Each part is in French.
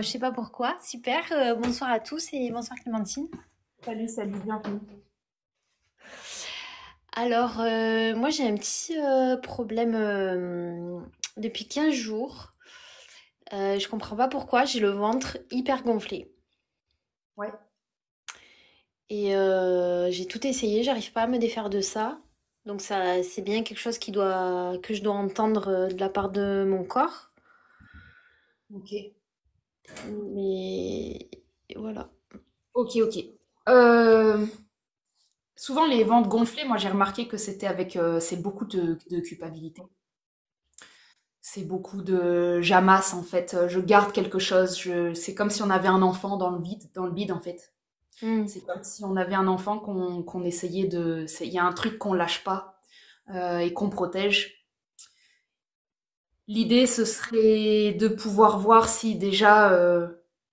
je sais pas pourquoi. Super. Bonsoir à tous et bonsoir Clémentine. Salut, salut, bienvenue. Alors, moi j'ai un petit problème depuis 15 jours. Je comprends pas pourquoi. J'ai le ventre hyper gonflé. Ouais. Et j'ai tout essayé, j'arrive pas à me défaire de ça. Donc ça, c'est bien quelque chose que je dois entendre de la part de mon corps. Ok. Mais voilà. Ok, ok. Euh, Souvent, les ventres gonflés, moi j'ai remarqué que c'était c'est beaucoup de culpabilité. C'est beaucoup de j'amasse en fait. Je garde quelque chose. C'est comme si on avait un enfant dans le bide en fait. Hmm. C'est comme si on avait un enfant qu'on essayait il y a un truc qu'on lâche pas et qu'on protège. L'idée, ce serait de pouvoir voir si déjà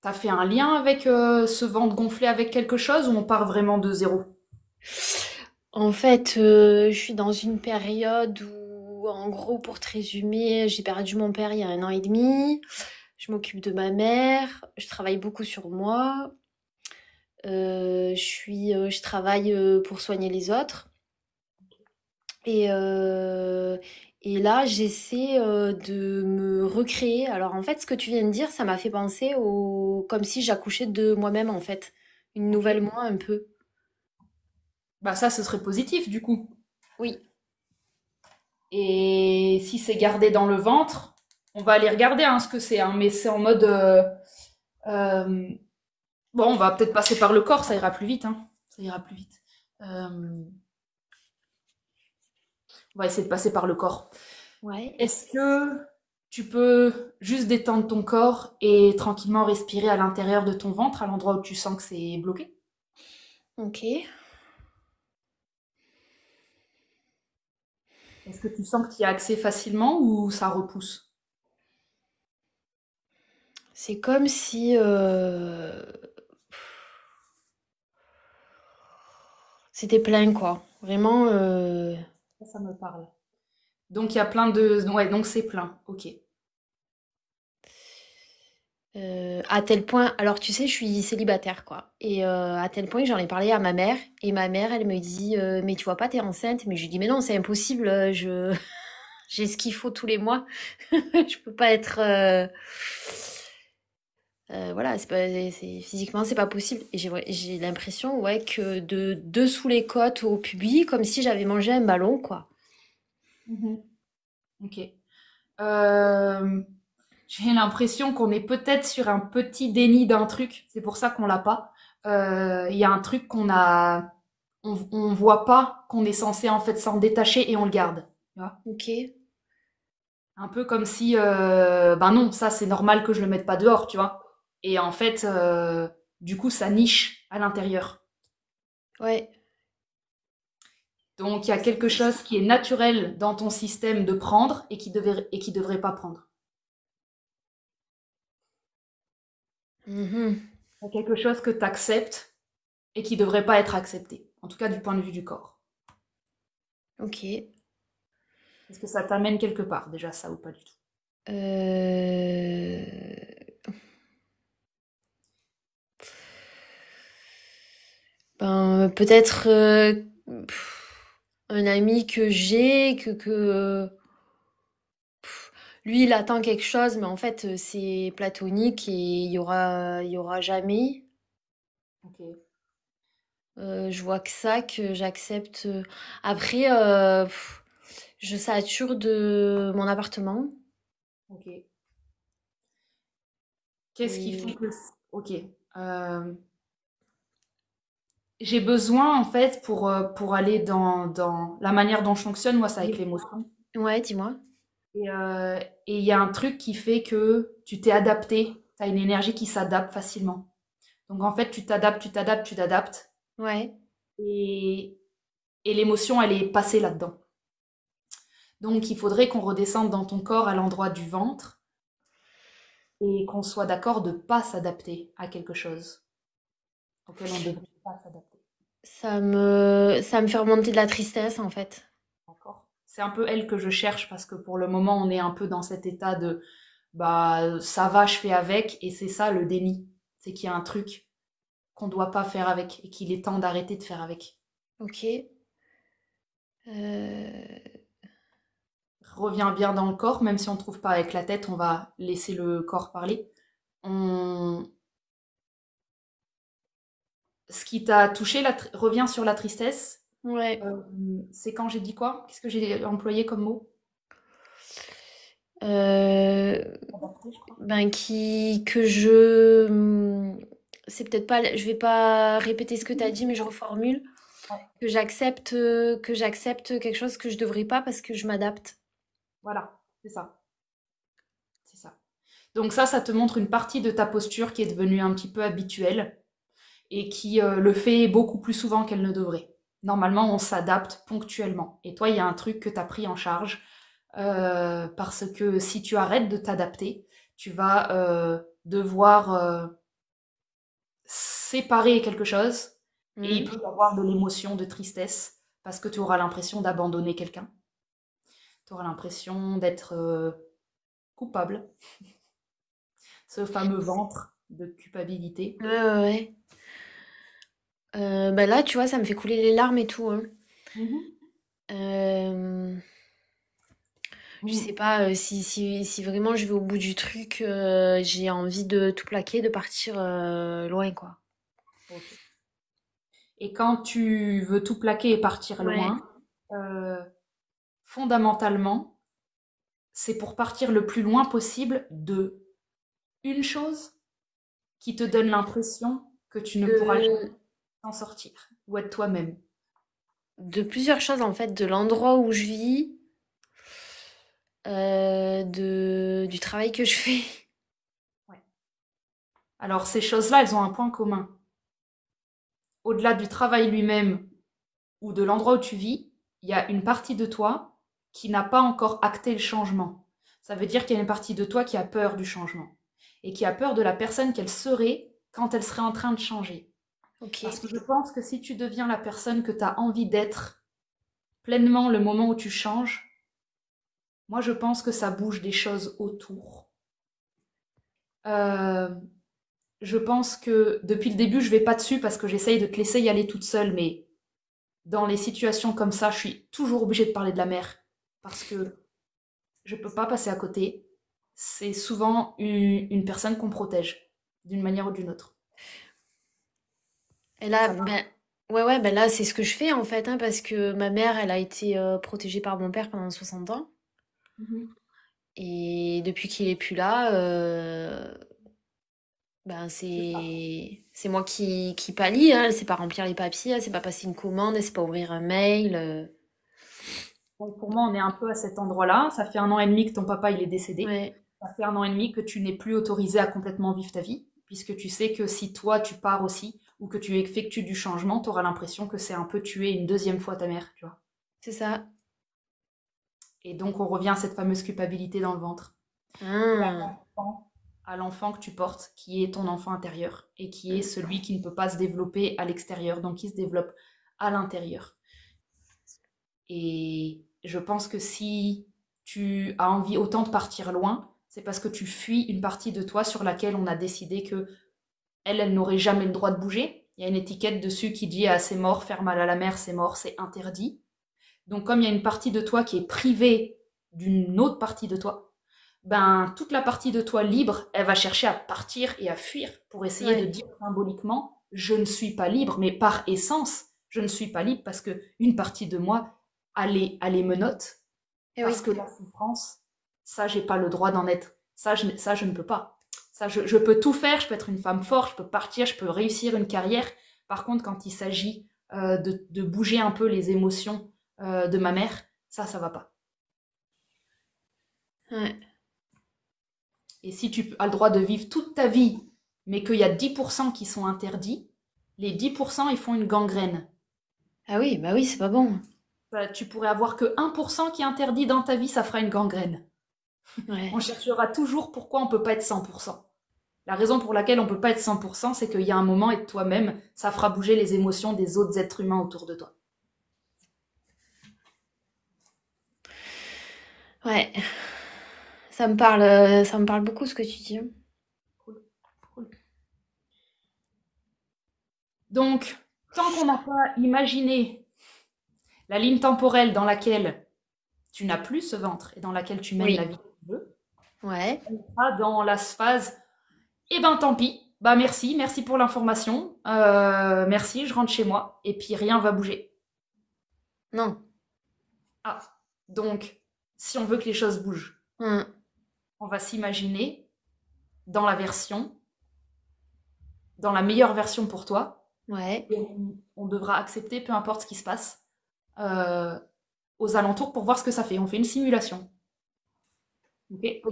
t'as fait un lien avec ce ventre gonflé avec quelque chose ou on part vraiment de zéro. En fait, je suis dans une période où, en gros, pour te résumer, j'ai perdu mon père il y a 1 an et demi. Je m'occupe de ma mère. Je travaille beaucoup sur moi. Je travaille pour soigner les autres. Et, euh, et là, j'essaie de me recréer. Alors, en fait, ce que tu viens de dire, ça m'a fait penser comme si j'accouchais de moi-même, en fait. Une Ok. nouvelle moi, un peu. Bah ça, ce serait positif du coup. Oui. Et si c'est gardé dans le ventre, on va aller regarder ce que c'est, mais c'est en mode euh, bon, on va peut-être passer par le corps, ça ira plus vite, hein. Ça ira plus vite. On va essayer de passer par le corps. Ouais. Est-ce que tu peux juste détendre ton corps et tranquillement respirer à l'intérieur de ton ventre, à l'endroit où tu sens que c'est bloqué? Ok. Est-ce que tu sens que tu y as accès facilement ou ça repousse? C'est comme si c'était plein, quoi. Vraiment, Ça me parle. Donc il y a plein de... Ouais, donc c'est plein. Ok. à tel point. Alors, tu sais, je suis célibataire, quoi. Et à tel point que j'en ai parlé à ma mère. Et ma mère, elle me dit, mais tu vois pas, t'es enceinte. Mais je lui dis, mais non, c'est impossible. J'ai ce qu'il faut tous les mois. Je peux pas être. Voilà, physiquement, c'est pas possible. Et j'ai l'impression, ouais, que de dessous les côtes au pubis, comme si j'avais mangé un ballon, quoi. Mhm. Ok. Euh, j'ai l'impression qu'on est peut-être sur un petit déni d'un truc. C'est pour ça qu'on l'a pas. Il y a un truc on voit pas qu'on est censé en fait s'en détacher et on le garde. Tu vois. Ok. Un peu comme si, ben non, ça c'est normal que je le mette pas dehors, tu vois. Et en fait, du coup, ça niche à l'intérieur. Ouais. Donc il y a quelque chose qui est naturel dans ton système de prendre et qui devrait pas prendre. Mhm. Il y a quelque chose que tu acceptes et qui devrait pas être accepté. En tout cas, du point de vue du corps. Ok. Est-ce que ça t'amène quelque part, déjà ça ou pas du tout? Euh, Ben, peut-être un ami que j'ai, lui, il attend quelque chose, mais en fait, c'est platonique et il y aura jamais. Ok, Je vois que ça, que j'accepte. Après, je sature de mon appartement. ok. Qu'est-ce qui fait Et que... Ok. Euh, j'ai besoin, en fait, pour aller dans la manière dont je fonctionne, moi, c'est avec l'émotion. ouais, dis-moi. Et il y a un truc qui fait que tu t'es adapté, tu as une énergie qui s'adapte facilement. Donc, en fait, tu t'adaptes, tu t'adaptes, tu t'adaptes. Ouais. Et, et l'émotion, elle est passée là-dedans. Donc, il faudrait qu'on redescende dans ton corps à l'endroit du ventre et qu'on soit d'accord de ne pas s'adapter à quelque chose auquel on ne devrait pas s'adapter. Ça me fait remonter de la tristesse, en fait. D'accord. C'est un peu elle que je cherche parce que pour le moment, on est un peu dans cet état de... bah ça va, je fais avec, et c'est ça le déni. C'est qu'il y a un truc qu'on doit pas faire avec et qu'il est temps d'arrêter de faire avec. Ok. Euh, Reviens bien dans le corps, même si on ne trouve pas avec la tête, on va laisser le corps parler. On... Ce qui t'a touché, reviens sur la tristesse. ouais. Euh, c'est quand j'ai dit quoi? Qu'est-ce que j'ai employé comme mot? Euh, Adapté, je crois. ben que je c'est peut-être pas je vais pas répéter ce que tu as dit mais je reformule Ouais. que j'accepte quelque chose que je devrais pas parce que je m'adapte. Voilà, c'est ça. C'est ça. Donc ça te montre une partie de ta posture qui est devenue un petit peu habituelle et qui le fait beaucoup plus souvent qu'elle ne devrait. Normalement, on s'adapte ponctuellement. Et toi, il y a un truc que tu as pris en charge parce que si tu arrêtes de t'adapter, tu vas devoir séparer quelque chose et il Mhm. peut y avoir de l'émotion, de tristesse parce que tu auras l'impression d'abandonner quelqu'un. Tu auras l'impression d'être coupable, ce fameux ventre de culpabilité. Ouais, ouais, ouais. Bah là, tu vois, ça me fait couler les larmes et tout, hein. Mhm. Euh, je sais Mhm. pas si vraiment je vais au bout du truc, j'ai envie de tout plaquer, de partir loin, quoi. Ok. Et quand tu veux tout plaquer et partir Ouais. loin, euh, fondamentalement, c'est pour partir le plus loin possible de une chose qui te donne l'impression que tu ne pourras jamais De, t'en sortir ou être toi-même. de plusieurs choses, en fait, de l'endroit où je vis, du travail que je fais. Ouais. Alors ces choses-là, elles ont un point commun. Au-delà du travail lui-même ou de l'endroit où tu vis, il y a une partie de toi qui n'a pas encore acté le changement. Ça veut dire qu'il y a une partie de toi qui a peur du changement et qui a peur de la personne qu'elle serait quand elle serait en train de changer. Ok. Parce que je pense que si tu deviens la personne que tu as envie d'être pleinement le moment où tu changes, moi je pense que ça bouge des choses autour. Euh, je pense que depuis le début, je vais pas dessus parce que j'essaye de te laisser y aller toute seule, mais dans les situations comme ça, je suis toujours obligée de parler de la mer parce que je peux pas passer à côté. C'est souvent une personne qu'on protège d'une manière ou d'une autre. Et là, Ça va. ben, ouais, ouais, ben là, c'est ce que je fais, en fait, hein, parce que ma mère, elle a été protégée par mon père pendant 60 ans. Mhm. Et depuis qu'il est plus là, ben C'est ça. c'est moi qui pallie, hein. C'est pas remplir les papiers, c'est pas passer une commande, c'est pas ouvrir un mail. Donc pour moi, on est un peu à cet endroit-là. Ça fait un an et demi que ton papa il est décédé. Ouais, Ça fait un an et demi que tu n'es plus autorisé à complètement vivre ta vie, puisque tu sais que si toi tu pars aussi ou que tu effectues du changement, tu auras l'impression que c'est un peu tuer une deuxième fois ta mère, tu vois. c'est ça. Et donc on revient à cette fameuse culpabilité dans le ventre. Et Ah, à l'enfant que tu portes, qui est ton enfant intérieur et qui est celui qui ne peut pas se développer à l'extérieur, donc qui se développe à l'intérieur. Et je pense que si tu as envie autant de partir loin, c'est parce que tu fuis une partie de toi sur laquelle on a décidé que elle n'aurait jamais le droit de bouger. Il y a une étiquette dessus qui dit ah, c'est mort, faire mal à la mer, c'est mort, c'est interdit. Donc comme il y a une partie de toi qui est privée d'une autre partie de toi, ben toute la partie de toi libre, elle va chercher à partir et à fuir pour essayer de ouais. dire symboliquement je ne suis pas libre, mais par essence, je ne suis pas libre parce que une partie de moi a les menottes, Eh parce oui. que la souffrance, ça j'ai pas le droit d'en être. Ça je ne peux pas. Je peux tout faire, je peux être une femme forte, je peux partir, je peux réussir une carrière. Par contre, quand il s'agit de bouger un peu les émotions de ma mère, ça va pas. Ouais. Et si tu as le droit de vivre toute ta vie, mais qu'il y a 10% qui sont interdits, les 10% ils font une gangrène. Ah oui, bah oui, c'est pas bon. Tu pourrais avoir que 1% qui est interdit dans ta vie, ça fera une gangrène. Ouais. On cherchera toujours pourquoi on ne peut pas être 100%. La raison pour laquelle on ne peut pas être 100%, c'est qu'il y a un moment, et toi-même, ça fera bouger les émotions des autres êtres humains autour de toi. Ouais. ça me parle beaucoup ce que tu dis. Cool, cool. Donc, tant qu'on n'a pas imaginé la ligne temporelle dans laquelle tu n'as plus ce ventre et dans laquelle tu mènes la Oui. vie que tu veux, Ouais. on sera dans la phase, eh ben tant pis, bah merci, merci pour l'information, merci, je rentre chez moi, et puis rien va bouger. Non. Ah, donc, si on veut que les choses bougent, Hmm. on va s'imaginer dans la version, dans la meilleure version pour toi, Ouais. et on devra accepter peu importe ce qui se passe euh, aux alentours pour voir ce que ça fait. On fait une simulation. Ok.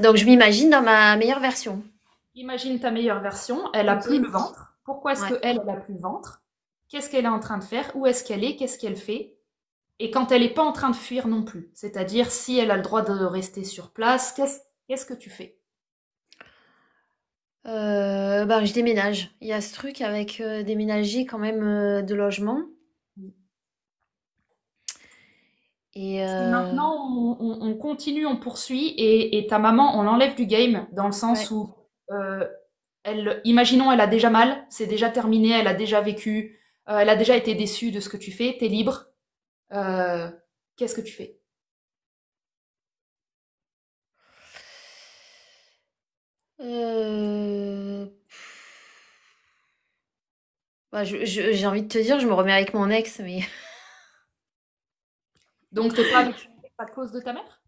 Donc je m'imagine dans ma meilleure version. Imagine ta meilleure version, elle a Ok. plus le ventre. Pourquoi est-ce Ouais. qu'elle, elle a plus le ventre? Qu'est-ce qu'elle est en train de faire? Où est-ce qu'elle est? Qu'est-ce qu'elle fait? Et quand elle n'est pas en train de fuir non plus. C'est-à-dire si elle a le droit de rester sur place, qu'est-ce que tu fais? Bah, je déménage. Il y a ce truc avec déménager quand même de logement. Et Si maintenant on continue, on poursuit et ta maman, on l'enlève du game dans le sens ouais. où euh, imaginons, elle a déjà mal, c'est déjà terminé, elle a déjà vécu, elle a déjà été déçue de ce que tu fais, t'es libre. Euh, qu'est-ce que tu fais? Euh, Bah, j'ai envie de te dire, je me remets avec mon ex, mais Donc t'es pas avec à cause de ta mère?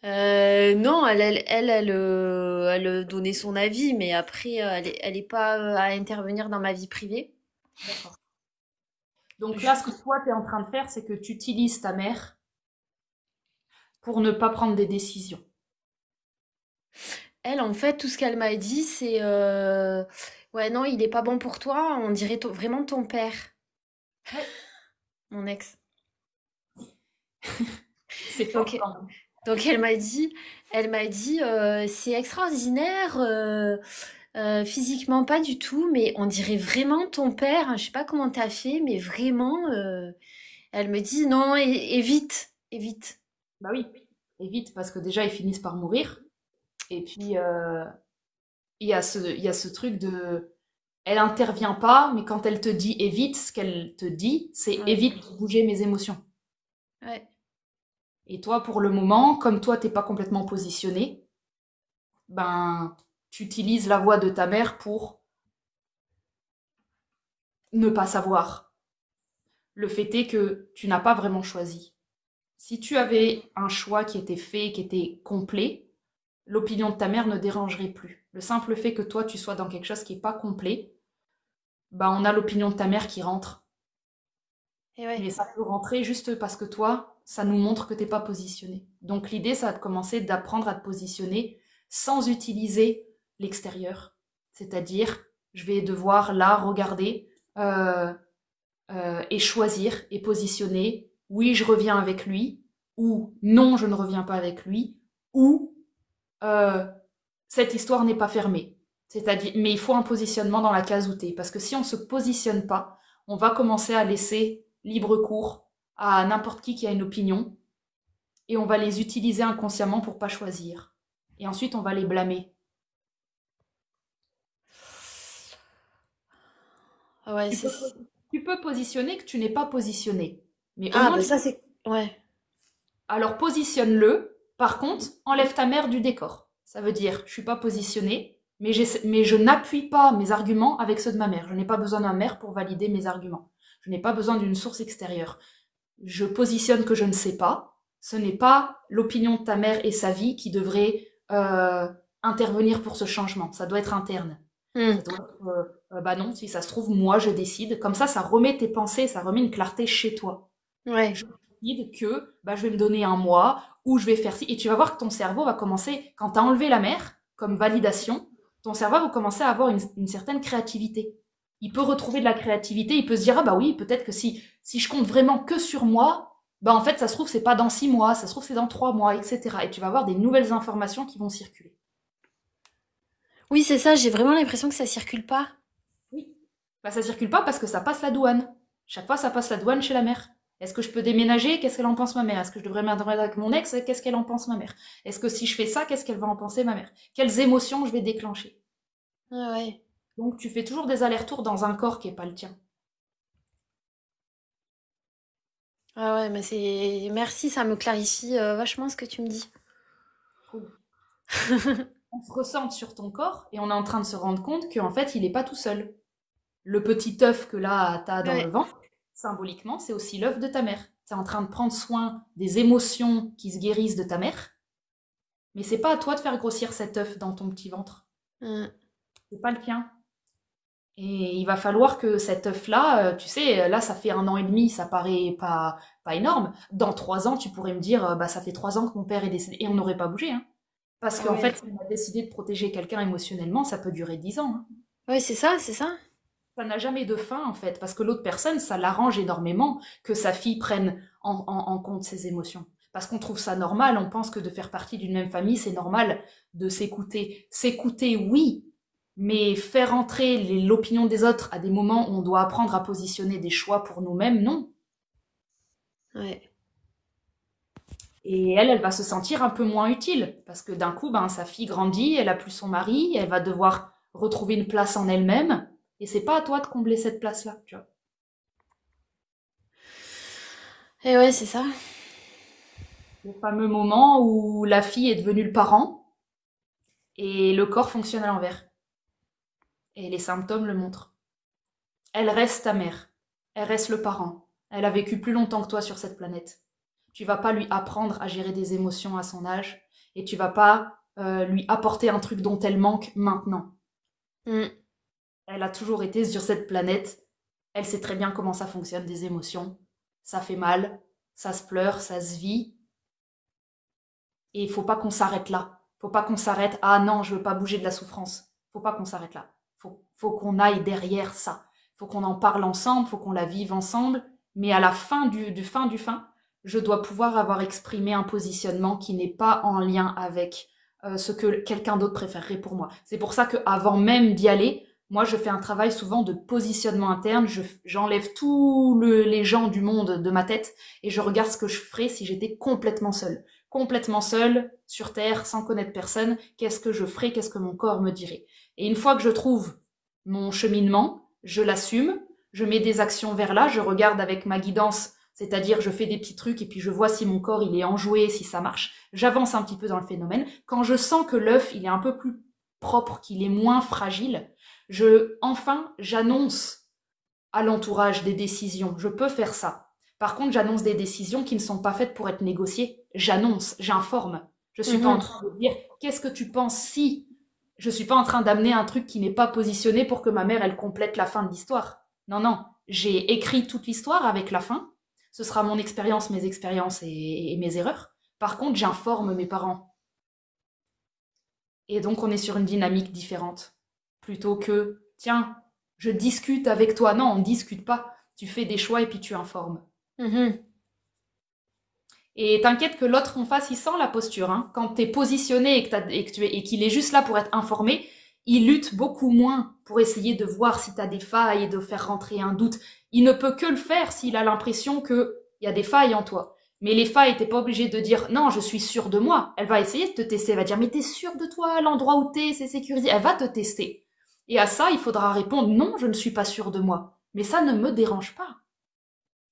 non, elle donnait son avis, mais après, elle est pas à intervenir dans ma vie privée. D'accord. Donc là, ce que Juste, toi, tu es en train de faire, c'est que tu utilises ta mère pour ne pas prendre des décisions. elle, en fait, tout ce qu'elle m'a dit, c'est ouais, non, il est pas bon pour toi. On dirait vraiment ton père, Ouais, mon ex. c'est fort Donc, quand même. donc elle m'a dit, c'est extraordinaire. Physiquement, pas du tout, mais on dirait vraiment ton père. Je sais pas comment t'as fait, mais vraiment, elle me dit non, évite, évite. Bah oui, évite, parce que déjà, ils finissent par mourir. Et puis, il y a ce truc de... Elle intervient pas, mais quand elle te dit évite, ce qu'elle te dit, c'est Ouais, évite de bouger mes émotions. ouais. Et toi, pour le moment, comme toi, t'es pas complètement positionné, ben, tu utilises la voix de ta mère pour ne pas savoir. Le fait est que tu n'as pas vraiment choisi. Si tu avais un choix qui était fait, qui était complet, l'opinion de ta mère ne dérangerait plus. Le simple fait que toi, tu sois dans quelque chose qui n'est pas complet, bah, on a l'opinion de ta mère qui rentre. Et ouais. Mais ça peut rentrer juste parce que toi, ça nous montre que t'es pas positionné. Donc l'idée, ça va de commencer d'apprendre à te positionner sans utiliser l'extérieur. C'est-à-dire, je vais devoir là regarder euh, et choisir et positionner. Oui, je reviens avec lui, ou non, je ne reviens pas avec lui, ou euh, cette histoire n'est pas fermée. C'est-à-dire, mais il faut un positionnement dans la case où t'es, parce que si on se positionne pas, on va commencer à laisser libre cours à n'importe qui a une opinion, et on va les utiliser inconsciemment pour pas choisir. Et ensuite, on va les blâmer. Ah ouais, Tu peux, tu peux positionner que tu n'es pas positionné, mais au Ah, moins, bah ça, c'est. Ouais. alors positionne-le. Par contre, enlève ta mère du décor. Ça veut dire, je suis pas positionnée, mais je n'appuie pas mes arguments avec ceux de ma mère. Je n'ai pas besoin de ma mère pour valider mes arguments. Je n'ai pas besoin d'une source extérieure. Je positionne que je ne sais pas. Ce n'est pas l'opinion de ta mère et sa vie qui devrait intervenir pour ce changement. Ça doit être interne. Ça Hmm. doit être, bah non, si ça se trouve, moi je décide. Comme ça remet tes pensées, ça remet une clarté chez toi. Ouais. Je décide que bah, je vais me donner un mois où je vais faire ci. Et tu vas voir que ton cerveau va commencer, quand tu as enlevé la mer comme validation, ton cerveau va commencer à avoir une certaine créativité. Il peut retrouver de la créativité, il peut se dire, ah bah oui, peut-être que si je compte vraiment que sur moi, bah en fait, ça se trouve, c'est pas dans 6 mois, ça se trouve, c'est dans 3 mois, etc. Et tu vas avoir des nouvelles informations qui vont circuler. Oui, c'est ça, j'ai vraiment l'impression que ça circule pas. Oui. Bah ça circule pas parce que ça passe la douane. Chaque fois, ça passe la douane chez la mère. Est-ce que je peux déménager? Qu'est-ce qu'elle en pense ma mère? Est-ce que je devrais m'entendre avec mon ex? Qu'est-ce qu'elle en pense ma mère? Est-ce que si je fais ça, qu'est-ce qu'elle va en penser ma mère? Quelles émotions je vais déclencher? Ah ouais. Donc tu fais toujours des allers-retours dans un corps qui est pas le tien. Ah ouais, mais c'est... Merci, ça me clarifie vachement ce que tu me dis. Cool. On se ressente sur ton corps et on est en train de se rendre compte qu'en fait, il n'est pas tout seul. Le petit œuf que là, tu as dans le Ouais. ventre, symboliquement, c'est aussi l'œuf de ta mère. Tu es en train de prendre soin des émotions qui se guérissent de ta mère, mais c'est pas à toi de faire grossir cet œuf dans ton petit ventre. Mm. C'est pas le tien. Et il va falloir que cet œuf-là, tu sais, là, ça fait 1 an et demi, ça paraît pas énorme. Dans 3 ans, tu pourrais me dire, bah, ça fait 3 ans que mon père est décédé. Et on n'aurait pas bougé, hein. Parce Ah qu'en ouais. fait, si on a décidé de protéger quelqu'un émotionnellement, ça peut durer 10 ans, hein. Ouais, c'est ça, c'est ça. Ça n'a jamais de fin, en fait, parce que l'autre personne, ça l'arrange énormément que sa fille prenne en compte ses émotions. Parce qu'on trouve ça normal, on pense que de faire partie d'une même famille, c'est normal de s'écouter. S'écouter, oui, mais faire entrer l'opinion des autres à des moments où on doit apprendre à positionner des choix pour nous-mêmes, non. Ouais. Et elle va se sentir un peu moins utile, parce que d'un coup, ben, sa fille grandit, elle a plus son mari, elle va devoir retrouver une place en elle-même, et c'est pas à toi de combler cette place-là, tu vois. Et ouais, c'est ça. Le fameux moment où la fille est devenue le parent, et le corps fonctionne à l'envers. Et les symptômes le montrent. Elle reste ta mère, elle reste le parent, elle a vécu plus longtemps que toi sur cette planète. Tu vas pas lui apprendre à gérer des émotions à son âge, et tu vas pas lui apporter un truc dont elle manque maintenant. Mm. Elle a toujours été sur cette planète. Elle sait très bien comment ça fonctionne, des émotions. Ça fait mal, ça se pleure, ça se vit. Et il faut pas qu'on s'arrête là. Faut pas qu'on s'arrête. Ah non, je veux pas bouger de la souffrance. Faut pas qu'on s'arrête là. Faut qu'on aille derrière ça. Faut qu'on en parle ensemble, faut qu'on la vive ensemble. Mais à la fin du fin, je dois pouvoir avoir exprimé un positionnement qui n'est pas en lien avec ce que quelqu'un d'autre préférerait pour moi. C'est pour ça qu'avant même d'y aller, moi, je fais un travail souvent de positionnement interne. J'enlève tous les gens du monde de ma tête et je regarde ce que je ferais si j'étais complètement seule sur Terre, sans connaître personne. Qu'est-ce que je ferais? Qu'est-ce que mon corps me dirait? Et une fois que je trouve mon cheminement, je l'assume, je mets des actions vers là, je regarde avec ma guidance, c'est-à-dire je fais des petits trucs et puis je vois si mon corps il est enjoué, si ça marche. J'avance un petit peu dans le phénomène. Quand je sens que l'œuf il est un peu plus propre, qu'il est moins fragile, j'annonce à l'entourage des décisions. Je peux faire ça. Par contre, j'annonce des décisions qui ne sont pas faites pour être négociées. J'annonce, j'informe. Je suis pas en Mhm. train de dire qu'est-ce que tu penses si. Je suis pas en train d'amener un truc qui n'est pas positionné pour que ma mère elle complète la fin de l'histoire. Non, non. J'ai écrit toute l'histoire avec la fin. Ce sera mon expérience, mes expériences et mes erreurs. Par contre, j'informe mes parents. Et donc, on est sur une dynamique différente. Plutôt que, tiens, je discute avec toi. Non, on ne discute pas. Tu fais des choix et puis tu informes. Mhm. Et t'inquiète que l'autre en face, il sent la posture, hein. Quand t'es positionné et qu'il est juste là pour être informé, il lutte beaucoup moins pour essayer de voir si t'as des failles et de faire rentrer un doute. Il ne peut que le faire s'il a l'impression qu'il y a des failles en toi. Mais les failles, t'es pas obligé de dire non, je suis sûre de moi. Elle va essayer de te tester, elle va dire mais t'es sûre de toi, l'endroit où t'es, c'est sécurisé. Elle va te tester. Et à ça, il faudra répondre non, je ne suis pas sûre de moi. Mais ça ne me dérange pas.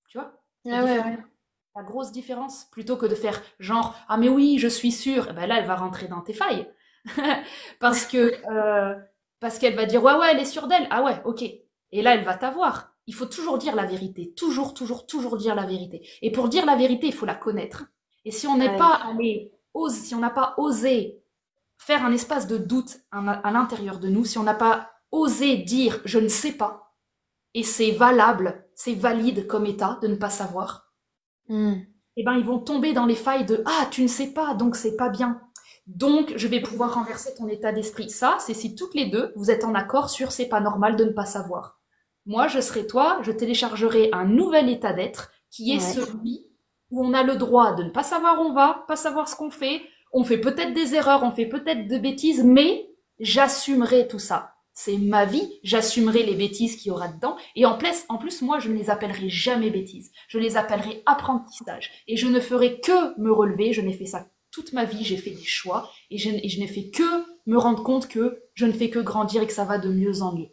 Tu vois? La Ah ouais, différence. ouais. La grosse différence, plutôt que de faire genre ah mais oui je suis sûre, eh ben là elle va rentrer dans tes failles parce que parce qu'elle va dire ouais ouais elle est sûre d'elle, ah ouais ok, et là elle va t'avoir. Il faut toujours dire la vérité, toujours dire la vérité. Et pour dire la vérité il faut la connaître. Et si on n'est Ouais. pas allé si on n'a pas osé faire un espace de doute à l'intérieur de nous, si on n'a pas osé dire je ne sais pas, et c'est valable, c'est valide comme état de ne pas savoir, Mm. eh ben, ils vont tomber dans les failles de ah, tu ne sais pas, donc c'est pas bien. Donc, je vais pouvoir renverser ton état d'esprit. Ça, c'est si toutes les deux, vous êtes en accord sur c'est pas normal de ne pas savoir. Moi, je serai toi, je téléchargerai un nouvel état d'être qui est Ouais. celui où on a le droit de ne pas savoir où on va, pas savoir ce qu'on fait peut-être des erreurs, on fait peut-être des bêtises, mais j'assumerai tout ça. c'est ma vie, j'assumerai les bêtises qu'il y aura dedans. Et en plus, moi, je ne les appellerai jamais bêtises. Je les appellerai apprentissage. Et je ne ferai que me relever. Je n'ai fait ça toute ma vie, j'ai fait des choix. Et je n'ai fait que me rendre compte que je ne fais que grandir et que ça va de mieux en mieux.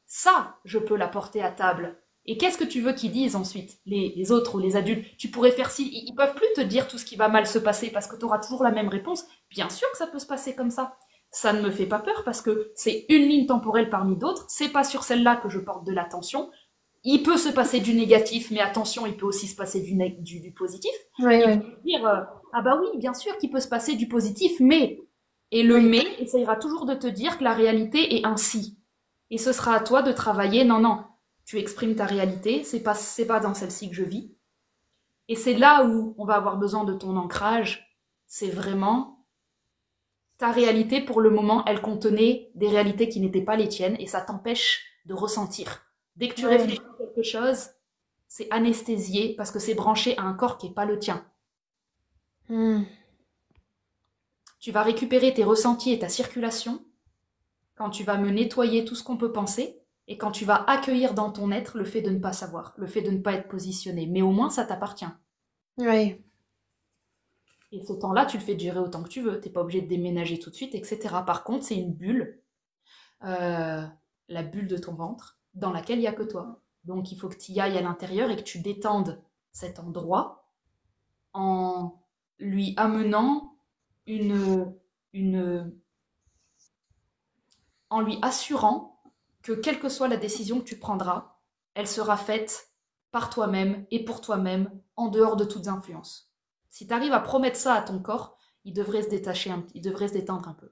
Ça, je peux l'apporter à table. Et qu'est-ce que tu veux qu'ils disent ensuite, les autres ou les adultes? Tu pourrais faire si... Ils peuvent plus te dire tout ce qui va mal se passer parce que tu auras toujours la même réponse. Bien sûr que ça peut se passer comme ça. Ça ne me fait pas peur parce que c'est une ligne temporelle parmi d'autres. C'est pas sur celle-là que je porte de l'attention. Il peut se passer du négatif, mais attention, il peut aussi se passer du positif. Ouais, Ils ouais, vont dire, ah bah oui, bien sûr qu'il peut se passer du positif, mais... Et le ouais. mais essayera toujours de te dire que la réalité est ainsi. Et ce sera à toi de travailler. Non, non, tu exprimes ta réalité, c'est pas dans celle-ci que je vis. Et c'est là où on va avoir besoin de ton ancrage. C'est vraiment ta réalité pour le moment, elle contenait des réalités qui n'étaient pas les tiennes et ça t'empêche de ressentir. Dès que tu Ouais. réfléchis à quelque chose, c'est anesthésié parce que c'est branché à un corps qui n'est pas le tien. Hmm. Tu vas récupérer tes ressentis et ta circulation quand tu vas me nettoyer tout ce qu'on peut penser et quand tu vas accueillir dans ton être le fait de ne pas savoir, le fait de ne pas être positionné. Mais au moins, ça t'appartient. Ouais. Et ce temps-là, tu le fais durer autant que tu veux. Tu n'es pas obligé de déménager tout de suite, etc. Par contre, c'est une bulle, euh, la bulle de ton ventre, dans laquelle il n'y a que toi. Donc, il faut que tu y ailles à l'intérieur et que tu détendes cet endroit en lui amenant une, une, en lui assurant que quelle que soit la décision que tu prendras, elle sera faite par toi-même et pour toi-même, en dehors de toutes influences. Si tu arrives à promettre ça à ton corps, il devrait se détacher, il devrait se détendre un peu.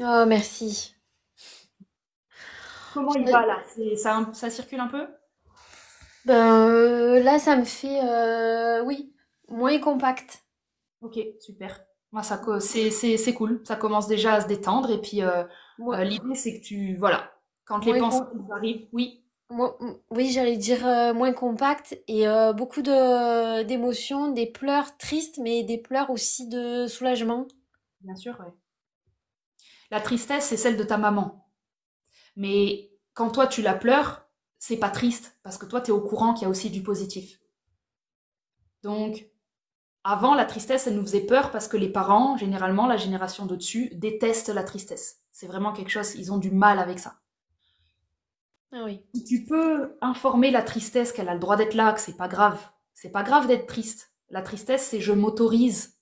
Oh, merci. Comment il va là? Ça circule un peu? Ben, là, ça me fait, oui, moins compact. Ok, super. Moi, c'est cool. Ça commence déjà à se détendre. Et puis, Moins, l'idée, c'est que tu... Voilà. Quand les moins pensées com- arrivent, oui, oui, j'allais dire moins compact et beaucoup d'émotions, des pleurs tristes, mais des pleurs aussi de soulagement. bien sûr, ouais. La tristesse, c'est celle de ta maman. Mais quand toi, tu la pleures, c'est pas triste. Parce que toi, tu es au courant qu'il y a aussi du positif. Donc, avant, la tristesse, elle nous faisait peur parce que les parents, généralement, la génération de dessus, détestent la tristesse. C'est vraiment quelque chose, ils ont du mal avec ça. Ah oui. Tu peux informer la tristesse qu'elle a le droit d'être là, que c'est pas grave. C'est pas grave d'être triste. La tristesse, c'est je m'autorise.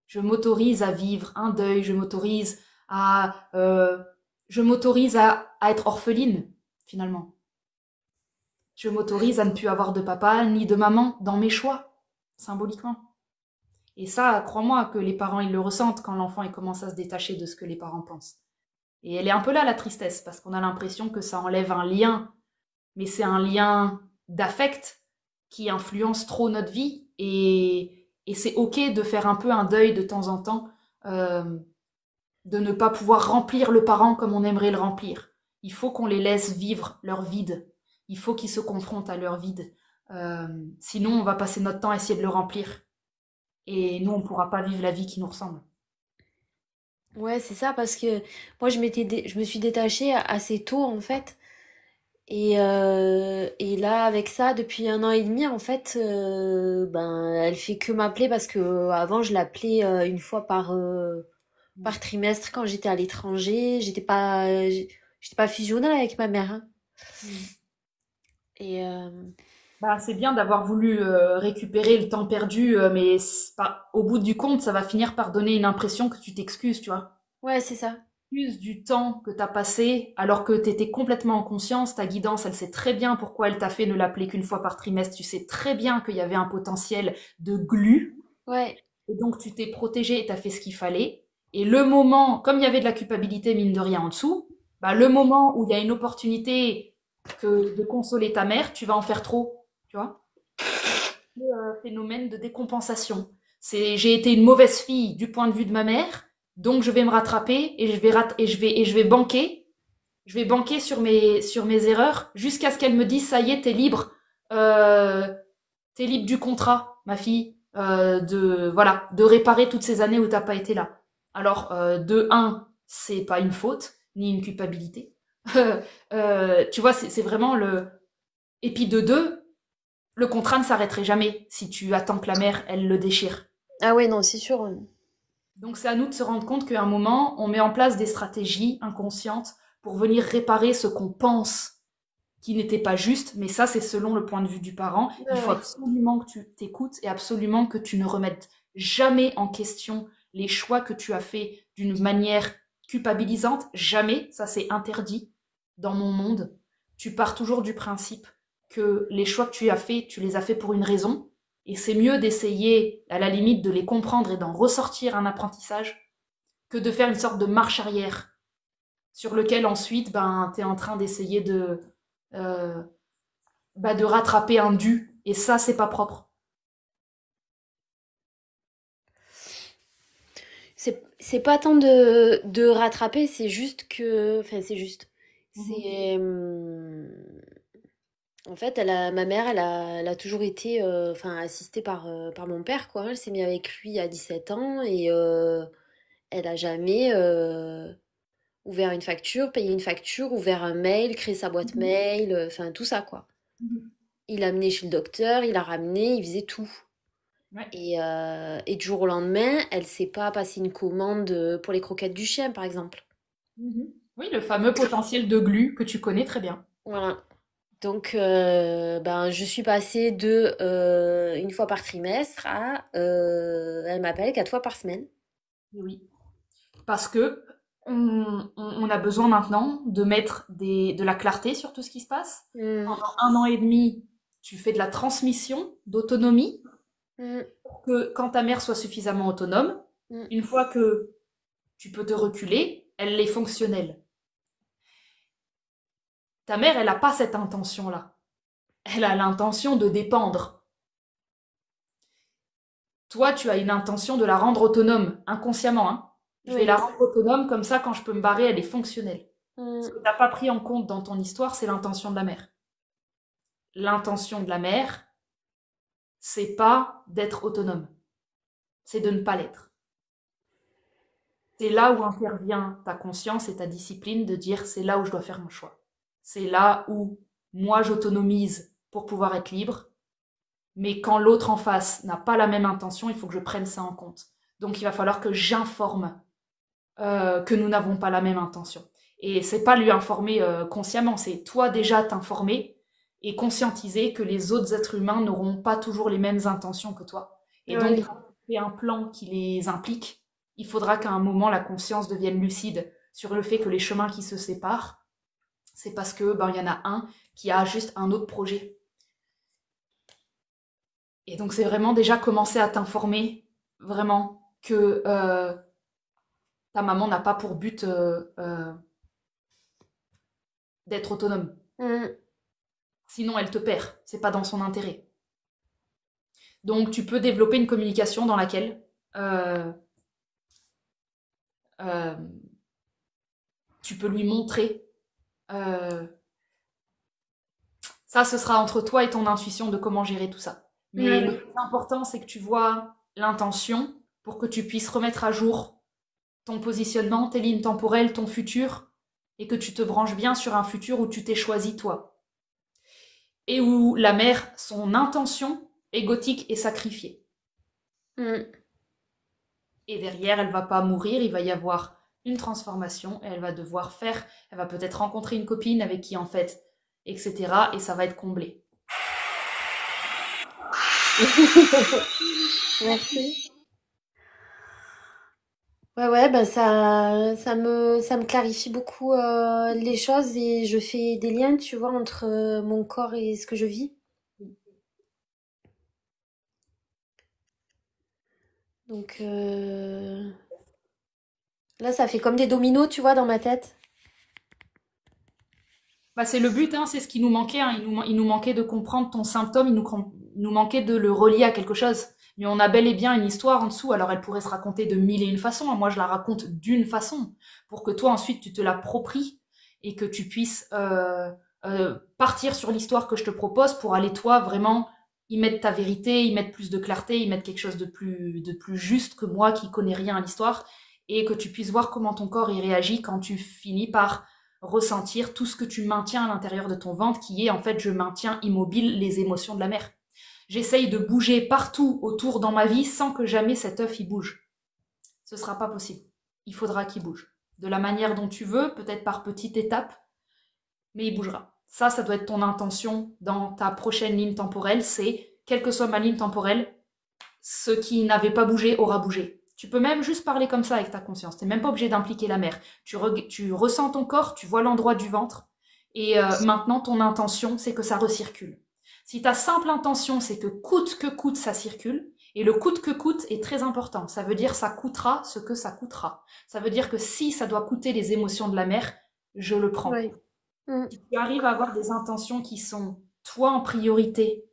Je m'autorise à vivre un deuil, je m'autorise à être orpheline, finalement. Je m'autorise à ne plus avoir de papa ni de maman dans mes choix, symboliquement. Et ça, crois-moi que les parents, ils le ressentent quand l'enfant il commence à se détacher de ce que les parents pensent. Et elle est un peu là, la tristesse, parce qu'on a l'impression que ça enlève un lien, mais c'est un lien d'affect qui influence trop notre vie et c'est ok de faire un peu un deuil de temps en temps, euh, de ne pas pouvoir remplir le parent comme on aimerait le remplir. Il faut qu'on les laisse vivre leur vide. Il faut qu'ils se confrontent à leur vide. Euh, Sinon, on va passer notre temps à essayer de le remplir. Et nous, on ne pourra pas vivre la vie qui nous ressemble. Ouais, c'est ça, parce que moi, je me suis détachée assez tôt, en fait. Et là, avec ça, depuis un an et demi, en fait, ben, elle fait que m'appeler parce que avant, je l'appelais une fois par trimestre quand j'étais à l'étranger. J'étais pas fusionnelle avec ma mère, hein. Mm. Et Bah, c'est bien d'avoir voulu récupérer le temps perdu, mais au bout du compte, ça va finir par donner une impression que tu t'excuses, tu vois. ouais, c'est ça. T'excuses du temps que t'as passé, alors que t'étais complètement en conscience. Ta guidance, elle sait très bien pourquoi elle t'a fait ne l'appeler qu'une fois par trimestre. Tu sais très bien qu'il y avait un potentiel de glu, Ouais, et donc tu t'es protégé et t'as fait ce qu'il fallait. Et le moment, comme il y avait de la culpabilité, mine de rien, en dessous, bah, le moment où il y a une opportunité de consoler ta mère, tu vas en faire trop, tu vois. Phénomène de décompensation. C'est j'ai été une mauvaise fille du point de vue de ma mère, donc je vais me rattraper et je vais banquer. Je vais banquer sur mes erreurs jusqu'à ce qu'elle me dise ça y est, euh, t'es libre du contrat, ma fille, de réparer toutes ces années où t'as pas été là. Alors de un, c'est pas une faute ni une culpabilité. Tu vois, c'est vraiment le... Et puis de deux, le contrat ne s'arrêterait jamais si tu attends que la mère, elle le déchire. Ah ouais, non, c'est sûr. Donc c'est à nous de se rendre compte qu'à un moment, on met en place des stratégies inconscientes pour venir réparer ce qu'on pense qui n'était pas juste, mais ça c'est selon le point de vue du parent. Il Ouais, faut ouais. absolument que tu t'écoutes et absolument que tu ne remettes jamais en question les choix que tu as faits d'une manière culpabilisante. Jamais, ça c'est interdit dans mon monde. Tu pars toujours du principe que les choix que tu as faits, tu les as faits pour une raison, et c'est mieux d'essayer, à la limite, de les comprendre et d'en ressortir un apprentissage que de faire une sorte de marche arrière sur lequel ensuite, ben, tu es en train d'essayer euh, de rattraper un dû. Et ça, c'est pas propre. C'est pas tant de rattraper, c'est juste que. Enfin, c'est juste. Mhm. C'est. En fait, ma mère, elle a toujours été enfin, assistée par mon père, quoi. Elle s'est mise avec lui à 17 ans et elle a jamais ouvert une facture, payé une facture, ouvert un mail, créé sa boîte Mhm. mail, enfin tout ça, quoi. Mhm. Il l'a amené chez le docteur, il l'a ramené, il faisait tout. Ouais. Et du jour au lendemain, elle sait pas passer une commande pour les croquettes du chien, par exemple. Mhm. Oui, le fameux potentiel de glu que tu connais très bien. Voilà. Donc, ben, je suis passée de une fois par trimestre à elle m'appelle 4 fois par semaine. Et oui. Parce que on a besoin maintenant de mettre de la clarté sur tout ce qui se passe. Mm, Pendant 1 an et demi, tu fais de la transmission d'autonomie mm, pour que quand ta mère soit suffisamment autonome, mm. une fois que tu peux te reculer, elle est fonctionnelle. Ta mère, elle n'a pas cette intention-là. Elle a l'intention de dépendre. Toi, tu as une intention de la rendre autonome, inconsciemment. Hein. Je vais Oui. la rendre autonome, comme ça, quand je peux me barrer, elle est fonctionnelle. Ce Mm, que tu n'as pas pris en compte dans ton histoire, c'est l'intention de la mère. L'intention de la mère, c'est pas d'être autonome, c'est de ne pas l'être. C'est là où intervient ta conscience et ta discipline de dire c'est là où je dois faire mon choix. C'est là où moi j'autonomise pour pouvoir être libre, mais quand l'autre en face n'a pas la même intention, il faut que je prenne ça en compte. Donc il va falloir que j'informe que nous n'avons pas la même intention. Et c'est pas lui informer consciemment, c'est toi déjà t'informer et conscientiser que les autres êtres humains n'auront pas toujours les mêmes intentions que toi. Et donc, oui. quand tu fais un plan qui les implique, il faudra qu'à un moment la conscience devienne lucide sur le fait que les chemins qui se séparent, c'est parce que ben il y en a un qui a juste un autre projet. Et donc c'est vraiment déjà commencer à t'informer vraiment que ta maman n'a pas pour but d'être autonome. Mm, Sinon, elle te perd. C'est pas dans son intérêt. Donc, tu peux développer une communication dans laquelle euh, euh, tu peux lui montrer. euh, Ça, ce sera entre toi et ton intuition de comment gérer tout ça. Mais le ouais. plus important, c'est que tu vois l'intention pour que tu puisses remettre à jour ton positionnement, tes lignes temporelles, ton futur, et que tu te branches bien sur un futur où tu t'es choisi toi. Et où la mère, son intention égotique est sacrifiée. Mm. Et derrière, elle va pas mourir, il va y avoir une transformation et elle va devoir faire, elle va peut-être rencontrer une copine avec qui en fait, etc. Et ça va être comblé. Merci. Ouais, ouais, ben ça me clarifie beaucoup les choses et je fais des liens, tu vois, entre mon corps et ce que je vis. Donc là, ça fait comme des dominos, tu vois, dans ma tête. Bah, c'est le but, hein, c'est ce qui nous manquait. Hein. Il nous manquait de comprendre ton symptôme, il nous manquait de le relier à quelque chose. Mais on a bel et bien une histoire en dessous, alors elle pourrait se raconter de mille et une façons. Hein. Moi, je la raconte d'une façon, pour que toi, ensuite, tu te l'appropries et que tu puisses partir sur l'histoire que je te propose pour aller, toi, vraiment y mettre ta vérité, y mettre plus de clarté, y mettre quelque chose de plus juste que moi qui connais rien à l'histoire, et que tu puisses voir comment ton corps y réagit quand tu finis par ressentir tout ce que tu maintiens à l'intérieur de ton ventre, qui est en fait je maintiens immobile les émotions de la mer. J'essaye de bouger partout autour dans ma vie sans que jamais cet œuf il bouge. Ce sera pas possible. Il faudra qu'il bouge. De la manière dont tu veux, peut-être par petites étapes, mais il bougera. Ça doit être ton intention dans ta prochaine ligne temporelle, c'est, quelle que soit ma ligne temporelle, ce qui n'avait pas bougé aura bougé. Tu peux même juste parler comme ça avec ta conscience. Tu n'es même pas obligé d'impliquer la mer. Tu ressens ton corps, tu vois l'endroit du ventre, et maintenant ton intention, c'est que ça recircule. Si ta simple intention, c'est que coûte, ça circule, et le coûte que coûte est très important. Ça veut dire ça coûtera ce que ça coûtera. Ça veut dire que si ça doit coûter les émotions de la mer, je le prends. Oui. Mm. Si tu arrives à avoir des intentions qui sont toi en priorité,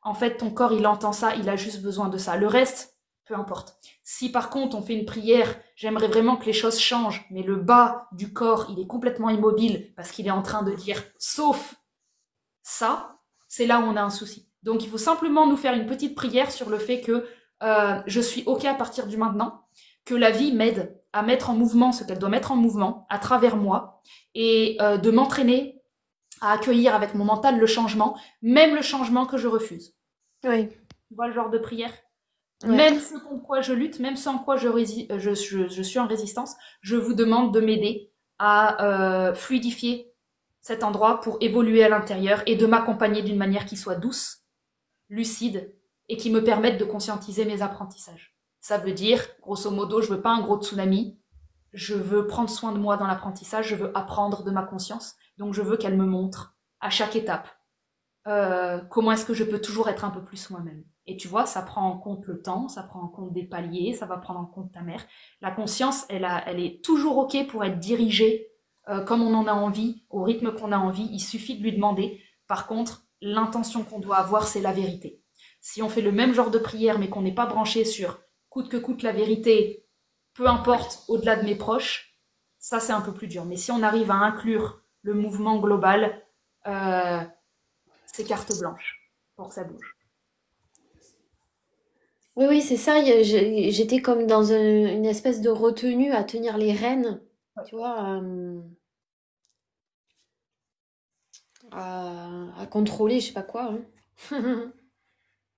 en fait, ton corps, il entend ça, il a juste besoin de ça. Le reste, peu importe. Si par contre, on fait une prière, j'aimerais vraiment que les choses changent, mais le bas du corps, il est complètement immobile parce qu'il est en train de dire « sauf ça », c'est là où on a un souci. Donc, il faut simplement nous faire une petite prière sur le fait que je suis OK à partir du maintenant, que la vie m'aide à mettre en mouvement ce qu'elle doit mettre en mouvement à travers moi et de m'entraîner à accueillir avec mon mental le changement, même le changement que je refuse. Oui. Tu vois le genre de prière? Ouais. Même ce contre quoi je lutte, même ce en quoi je suis en résistance, je vous demande de m'aider à fluidifier cet endroit pour évoluer à l'intérieur et de m'accompagner d'une manière qui soit douce, lucide et qui me permette de conscientiser mes apprentissages. Ça veut dire, grosso modo, je veux pas un gros tsunami, je veux prendre soin de moi dans l'apprentissage, je veux apprendre de ma conscience, donc je veux qu'elle me montre à chaque étape comment est-ce que je peux toujours être un peu plus moi-même. Et tu vois, ça prend en compte le temps, ça prend en compte des paliers, ça va prendre en compte ta mère. La conscience, elle est toujours OK pour être dirigée comme on en a envie, au rythme qu'on a envie. Il suffit de lui demander. Par contre, l'intention qu'on doit avoir, c'est la vérité. Si on fait le même genre de prière, mais qu'on n'est pas branché sur coûte que coûte la vérité, peu importe, au-delà de mes proches, ça c'est un peu plus dur. Mais si on arrive à inclure le mouvement global, c'est carte blanche pour que ça bouge. Oui, oui, c'est ça. J'étais comme dans une espèce de retenue à tenir les rênes, tu vois, à contrôler, je sais pas quoi, hein.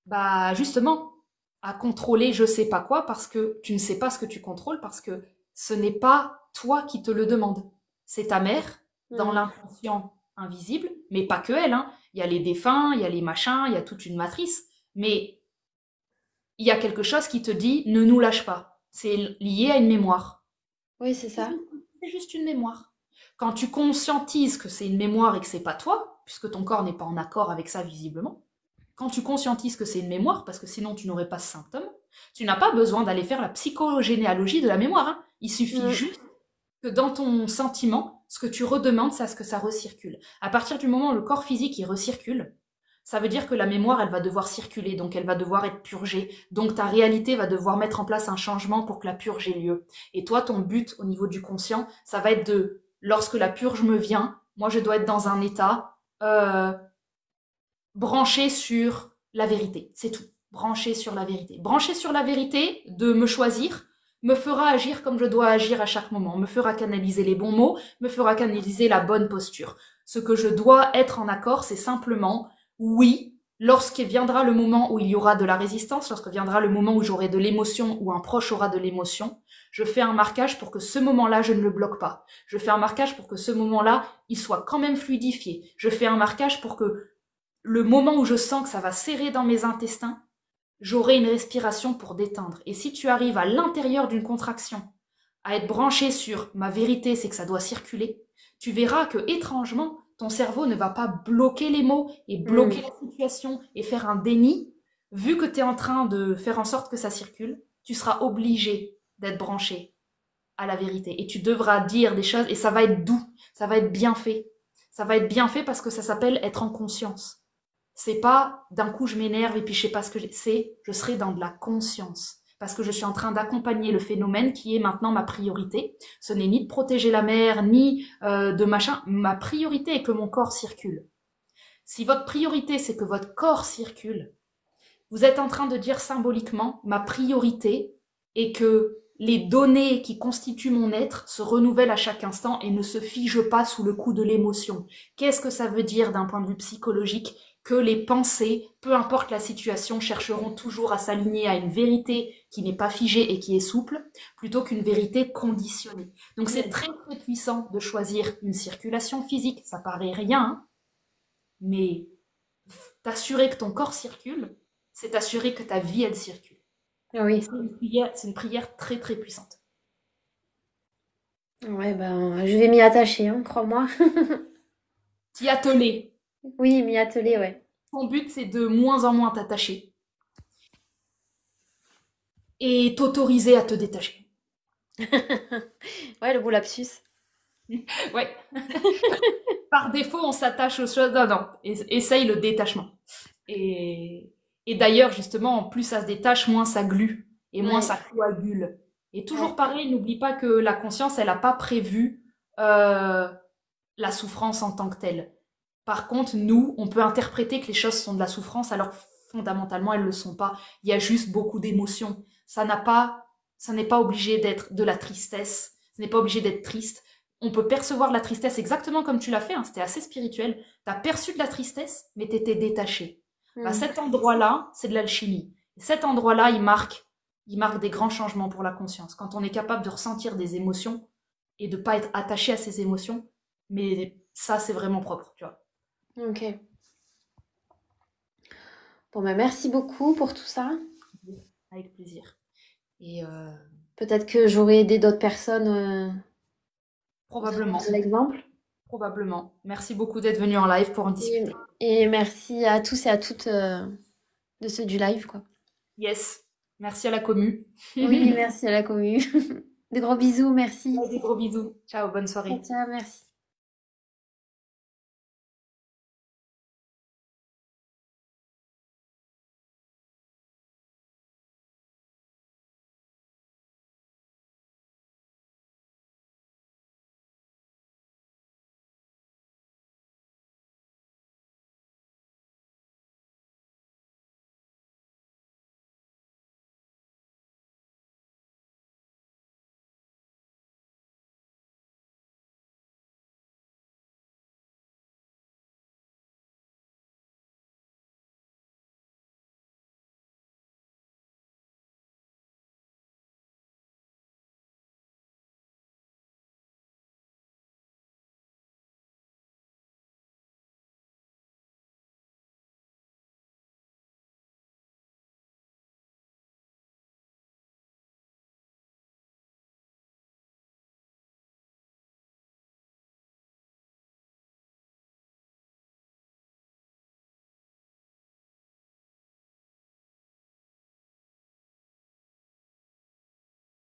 Bah justement, à contrôler je sais pas quoi parce que tu ne sais pas ce que tu contrôles parce que ce n'est pas toi qui te le demande. C'est ta mère dans Mm. l'inconscient invisible, mais pas que elle, hein. Il y a les défunts, il y a les machins, il y a toute une matrice, mais il y a quelque chose qui te dit ne nous lâche pas. C'est lié à une mémoire. Oui, c'est ça. C'est juste une mémoire. Quand tu conscientises que c'est une mémoire et que c'est pas toi, puisque ton corps n'est pas en accord avec ça visiblement, quand tu conscientises que c'est une mémoire, parce que sinon tu n'aurais pas ce symptôme, tu n'as pas besoin d'aller faire la psychogénéalogie de la mémoire, hein. Il suffit Mm. juste que dans ton sentiment, ce que tu redemandes, c'est à ce que ça recircule. À partir du moment où le corps physique il recircule, ça veut dire que la mémoire, elle va devoir circuler, donc elle va devoir être purgée. Donc ta réalité va devoir mettre en place un changement pour que la purge ait lieu. Et toi, ton but au niveau du conscient, ça va être de, lorsque la purge me vient, moi je dois être dans un état branché sur la vérité. C'est tout. Branché sur la vérité. Branché sur la vérité de me choisir me fera agir comme je dois agir à chaque moment, me fera canaliser les bons mots, me fera canaliser la bonne posture. Ce que je dois être en accord, c'est simplement oui, lorsqu'il viendra le moment où il y aura de la résistance, lorsque viendra le moment où j'aurai de l'émotion, ou un proche aura de l'émotion, je fais un marquage pour que ce moment-là, je ne le bloque pas. Je fais un marquage pour que ce moment-là, il soit quand même fluidifié. Je fais un marquage pour que le moment où je sens que ça va serrer dans mes intestins, j'aurai une respiration pour détendre. Et si tu arrives à l'intérieur d'une contraction à être branché sur ma vérité, c'est que ça doit circuler, tu verras que, étrangement, ton cerveau ne va pas bloquer les mots et bloquer Mm. la situation et faire un déni. Vu que tu es en train de faire en sorte que ça circule, tu seras obligé d'être branché à la vérité. Et tu devras dire des choses et ça va être doux, ça va être bien fait. Ça va être bien fait parce que ça s'appelle être en conscience. C'est pas d'un coup je m'énerve et puis je sais pas ce que c'est, je serai dans de la conscience. Parce que je suis en train d'accompagner le phénomène qui est maintenant ma priorité. Ce n'est ni de protéger la mer, ni de machin. Ma priorité est que mon corps circule. Si votre priorité c'est que votre corps circule, vous êtes en train de dire symboliquement, ma priorité est que les données qui constituent mon être se renouvellent à chaque instant et ne se figent pas sous le coup de l'émotion. Qu'est-ce que ça veut dire d'un point de vue psychologique? Que les pensées, peu importe la situation, chercheront toujours à s'aligner à une vérité qui n'est pas figée et qui est souple, plutôt qu'une vérité conditionnée. Donc c'est très très puissant de choisir une circulation physique, ça paraît rien, hein, mais t'assurer que ton corps circule, c'est t'assurer que ta vie, elle circule. Et Oui. c'est une prière très très puissante. Ouais, ben, je vais m'y attacher, hein, crois-moi. T'y atteler. Oui, m'y atteler, ouais. Ton but, c'est de moins en moins t'attacher et t'autoriser à te détacher. Ouais, le beau lapsus. Ouais. Par défaut, on s'attache aux choses. Non, non. Essaye le détachement. Et, et d'ailleurs, justement, plus ça se détache, moins ça glue et moins Ouais, ça coagule. Et toujours ouais. pareil, n'oublie pas que la conscience, elle n'a pas prévu euh, la souffrance en tant que telle. Par contre, nous, on peut interpréter que les choses sont de la souffrance alors que fondamentalement, elles ne le sont pas. Il y a juste beaucoup d'émotions. Ça n'est pas obligé d'être de la tristesse. Ça n'est pas obligé d'être triste. On peut percevoir la tristesse exactement comme tu l'as fait, hein, c'était assez spirituel. Tu as perçu de la tristesse, mais tu étais détaché. Bah, Hmm. cet endroit-là, c'est de l'alchimie. Et cet endroit-là, il marque des grands changements pour la conscience. Quand on est capable de ressentir des émotions et de pas être attaché à ces émotions, mais ça, c'est vraiment propre, tu vois. Ok. Bon, ben, merci beaucoup pour tout ça. Avec plaisir. Et Peut-être que j'aurai aidé d'autres personnes au travers probablement, de l'exemple. probablement. Merci beaucoup d'être venu en live pour en discuter. Et merci à tous et à toutes de ceux du live, quoi. Yes. Merci à la commu. Oui, merci à la commu. De gros bisous, merci. Des gros bisous. Ciao, bonne Ciao, soirée. ciao, merci.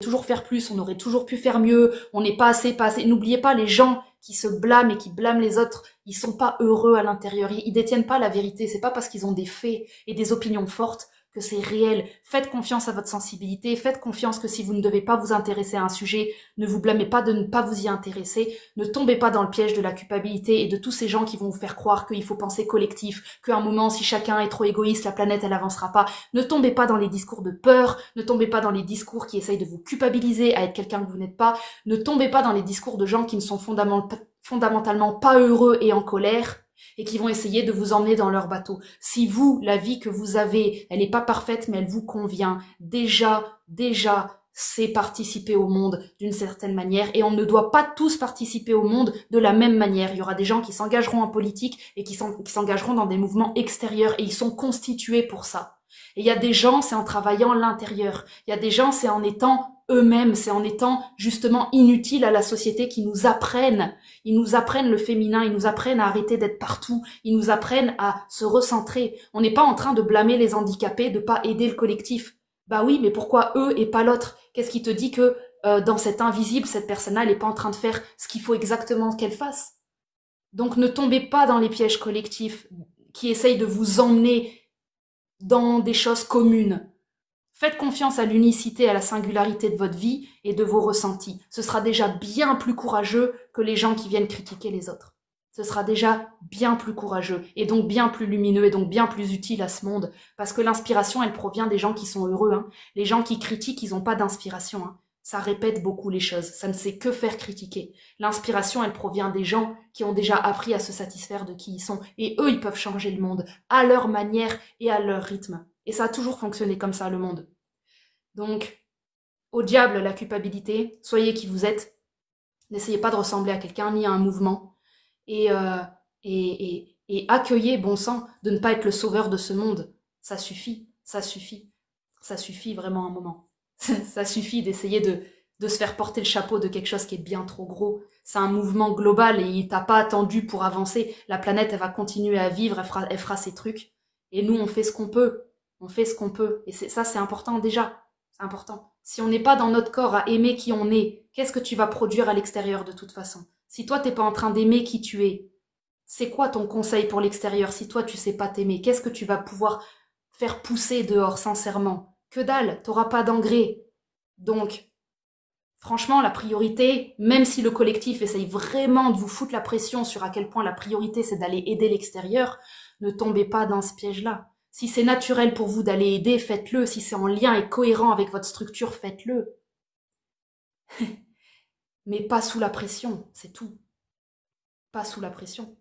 Toujours faire plus, on aurait toujours pu faire mieux, on n'est pas assez, pas assez. N'oubliez pas, les gens qui se blâment et qui blâment les autres, ils sont pas heureux à l'intérieur, ils détiennent pas la vérité, c'est pas parce qu'ils ont des faits et des opinions fortes que c'est réel. Faites confiance à votre sensibilité, faites confiance que si vous ne devez pas vous intéresser à un sujet, ne vous blâmez pas de ne pas vous y intéresser, ne tombez pas dans le piège de la culpabilité et de tous ces gens qui vont vous faire croire qu'il faut penser collectif, qu'à un moment, si chacun est trop égoïste, la planète, elle avancera pas. Ne tombez pas dans les discours de peur, ne tombez pas dans les discours qui essayent de vous culpabiliser à être quelqu'un que vous n'êtes pas, ne tombez pas dans les discours de gens qui ne sont fondamentalement pas heureux et en colère, et qui vont essayer de vous emmener dans leur bateau. Si vous, la vie que vous avez, elle n'est pas parfaite, mais elle vous convient, déjà, c'est participer au monde d'une certaine manière, et on ne doit pas tous participer au monde de la même manière. Il y aura des gens qui s'engageront en politique et qui s'engageront dans des mouvements extérieurs, et ils sont constitués pour ça. Et il y a des gens, c'est en travaillant l'intérieur. Il y a des gens, c'est en étant eux-mêmes, c'est en étant justement inutiles à la société qui nous apprennent. Ils nous apprennent le féminin, ils nous apprennent à arrêter d'être partout, ils nous apprennent à se recentrer. On n'est pas en train de blâmer les handicapés, de pas aider le collectif. Bah oui, mais pourquoi eux et pas l'autre? Qu'est-ce qui te dit que dans cet invisible, cette personne-là, elle n'est pas en train de faire ce qu'il faut exactement qu'elle fasse? Donc ne tombez pas dans les pièges collectifs qui essayent de vous emmener dans des choses communes. Faites confiance à l'unicité, à la singularité de votre vie et de vos ressentis. Ce sera déjà bien plus courageux que les gens qui viennent critiquer les autres. Ce sera déjà bien plus courageux et donc bien plus lumineux et donc bien plus utile à ce monde. Parce que l'inspiration, elle provient des gens qui sont heureux. Hein. Les gens qui critiquent, ils n'ont pas d'inspiration. Hein. ça répète beaucoup les choses, ça ne sait que faire critiquer. L'inspiration, elle provient des gens qui ont déjà appris à se satisfaire de qui ils sont, et eux, ils peuvent changer le monde, à leur manière et à leur rythme. Et ça a toujours fonctionné comme ça, le monde. Donc, au diable la culpabilité, soyez qui vous êtes, n'essayez pas de ressembler à quelqu'un ni à un mouvement, et, et accueillez, bon sang, de ne pas être le sauveur de ce monde. Ça suffit, ça suffit, ça suffit vraiment un moment. Ça suffit d'essayer de se faire porter le chapeau de quelque chose qui est bien trop gros. C'est un mouvement global et il t'a pas attendu pour avancer. La planète, elle va continuer à vivre, elle fera ses trucs. Et nous, on fait ce qu'on peut. On fait ce qu'on peut. Et ça, c'est important déjà. C'est important. Si on n'est pas dans notre corps à aimer qui on est, qu'est-ce que tu vas produire à l'extérieur de toute façon? Si toi, t'es pas en train d'aimer qui tu es, c'est quoi ton conseil pour l'extérieur si toi, tu sais pas t'aimer? Qu'est-ce que tu vas pouvoir faire pousser dehors, sincèrement? Que dalle, t'auras pas d'engrais. Donc, franchement, la priorité, même si le collectif essaye vraiment de vous foutre la pression sur à quel point la priorité c'est d'aller aider l'extérieur, ne tombez pas dans ce piège-là. Si c'est naturel pour vous d'aller aider, faites-le. Si c'est en lien et cohérent avec votre structure, faites-le. Mais pas sous la pression, c'est tout. Pas sous la pression.